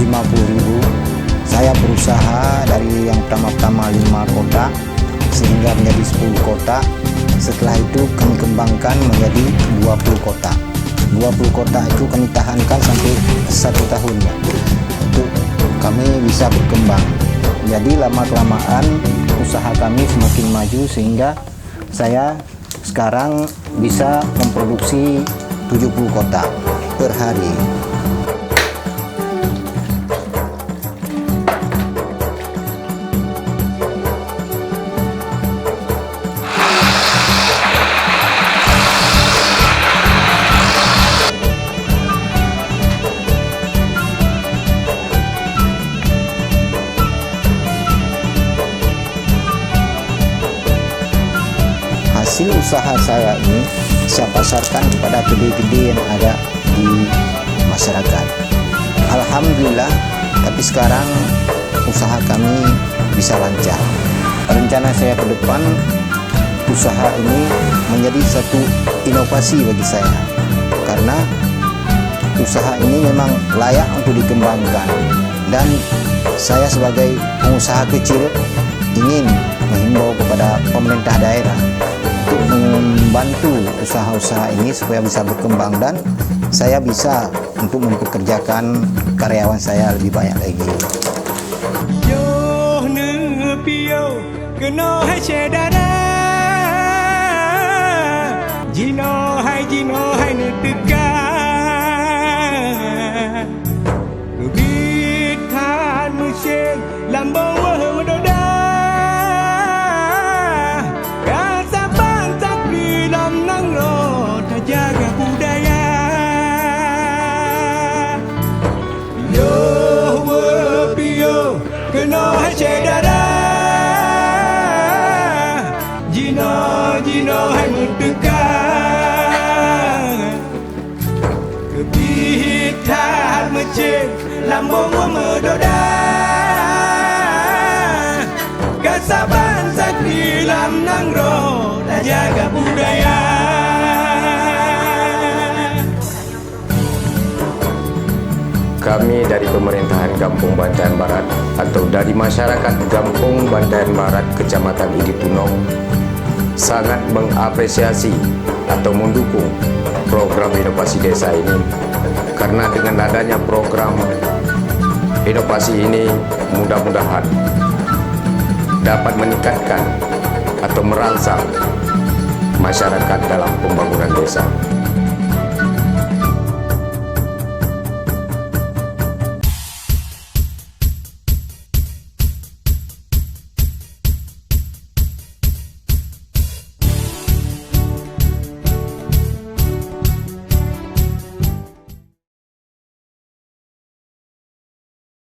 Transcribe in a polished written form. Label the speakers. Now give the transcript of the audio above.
Speaker 1: 50.000. Saya berusaha dari yang pertama-tama 5 kotak sehingga menjadi 10 kotak. Setelah itu kami kembangkan menjadi 20 kotak. 20 kotak itu kami tahankan sampai 1 tahun untuk kami bisa berkembang. Jadi lama-kelamaan usaha kami semakin maju sehingga saya sekarang bisa memproduksi 70 kotak per hari. Hasil usaha saya ini saya pasarkan kepada kedai-kedai yang ada di masyarakat. Alhamdulillah, tapi sekarang usaha kami bisa lancar. Rencana saya ke depan, usaha ini menjadi satu inovasi bagi saya, karena usaha ini memang layak untuk dikembangkan, dan saya sebagai pengusaha kecil ingin menghimbau kepada pemerintah daerah untuk membantu usaha-usaha ini supaya bisa berkembang dan saya bisa untuk mempekerjakan karyawan saya lebih banyak lagi.
Speaker 2: Jino hai mendekat kebihitan menceng lambung medoda kasaban sakti lam nang ro dan jaga budaya.
Speaker 3: Kami dari pemerintahan Kampung Bantayan Barat atau dari masyarakat Kampung Bantayan Barat, Kecamatan Idi Punong, sangat mengapresiasi atau mendukung program inovasi desa ini, karena dengan adanya program inovasi ini mudah-mudahan dapat meningkatkan atau merangsang masyarakat dalam pembangunan desa.